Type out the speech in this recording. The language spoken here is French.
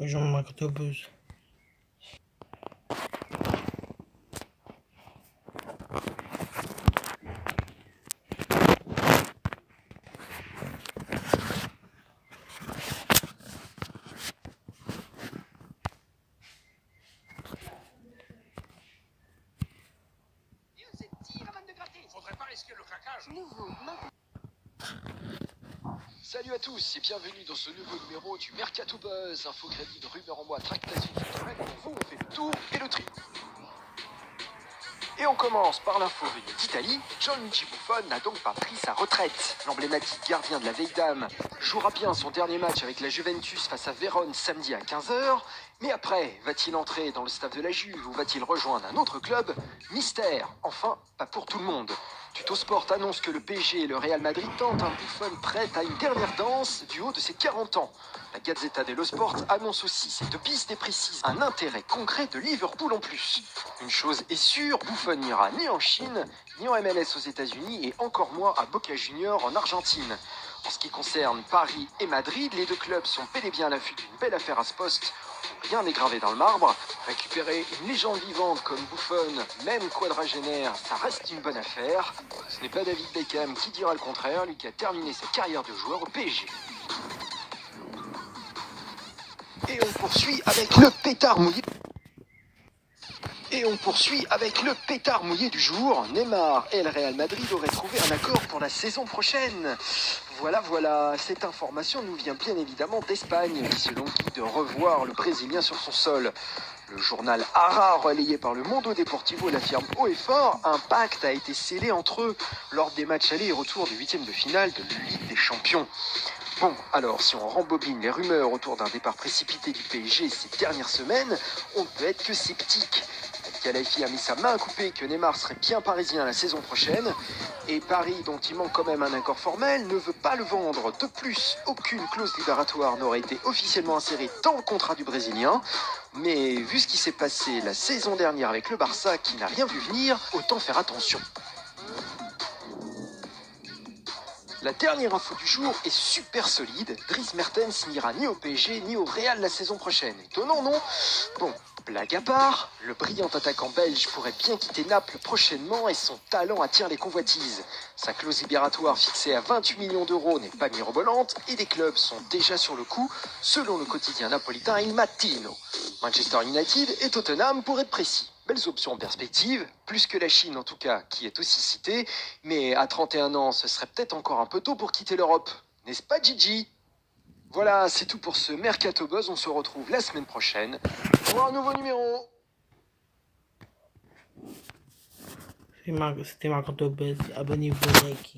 Rejoins-moi quand tu buzz. Faudrait pas risquer le craquage. Salut à tous et bienvenue dans ce nouveau numéro du Mercato Buzz, infocrédit de rumeurs en moi, tractation culturelle, pour vous on fait le tour et le tri. Et on commence par l'info venue d'Italie. Gianluigi Buffon n'a donc pas pris sa retraite. L'emblématique gardien de la vieille dame jouera bien son dernier match avec la Juventus face à Vérone samedi à 15h. Mais après, va-t-il entrer dans le staff de la Juve ou va-t-il rejoindre un autre club? Mystère, enfin, pas pour tout le monde. Tuttosport annonce que le PSG et le Real Madrid tentent un Buffon prêt à une dernière danse du haut de ses 40 ans. La Gazzetta dello Sport annonce aussi cette piste et précise un intérêt concret de Liverpool en plus. Une chose est sûre, Buffon n'ira ni en Chine, ni en MLS aux États-Unis et encore moins à Boca Juniors en Argentine. En ce qui concerne Paris et Madrid, les deux clubs sont bel et bien à l'affût d'une belle affaire à ce poste. Rien n'est gravé dans le marbre. Récupérer une légende vivante comme Buffon, même quadragénaire, ça reste une bonne affaire. Ce n'est pas David Beckham qui dira le contraire, lui qui a terminé sa carrière de joueur au PSG. Et on poursuit avec le pétard mouillé. Du jour. Neymar et le Real Madrid auraient trouvé un accord pour la saison prochaine. Voilà, cette information nous vient bien évidemment d'Espagne, qui selon qui de revoir le Brésilien sur son sol. Le journal Ara, relayé par le Mundo Deportivo, l'affirme haut et fort, un pacte a été scellé entre eux lors des matchs aller et retour du 8e de finale de la Ligue des Champions. Bon, alors, si on rembobine les rumeurs autour d'un départ précipité du PSG ces dernières semaines, on ne peut être que sceptique. Khelaïfi a mis sa main à couper que Neymar serait bien parisien la saison prochaine, et Paris, dont il manque quand même un accord formel, ne veut pas le vendre. De plus, aucune clause libératoire n'aurait été officiellement insérée dans le contrat du Brésilien, mais vu ce qui s'est passé la saison dernière avec le Barça qui n'a rien vu venir, autant faire attention. La dernière info du jour est super solide. Dries Mertens n'ira ni au PSG ni au Real la saison prochaine. Étonnant, non? Bon, blague à part, le brillant attaquant belge pourrait bien quitter Naples prochainement et son talent attire les convoitises. Sa clause libératoire fixée à 28 millions d'euros n'est pas mirobolante et des clubs sont déjà sur le coup, selon le quotidien napolitain Il Mattino. Manchester United et Tottenham pour être précis. Belles options en perspective, plus que la Chine en tout cas, qui est aussi citée, mais à 31 ans, ce serait peut-être encore un peu tôt pour quitter l'Europe. N'est-ce pas, Gigi? Voilà, c'est tout pour ce Mercato Buzz, on se retrouve la semaine prochaine pour un nouveau numéro. C'était Marco Buzz. Abonnez-vous, like.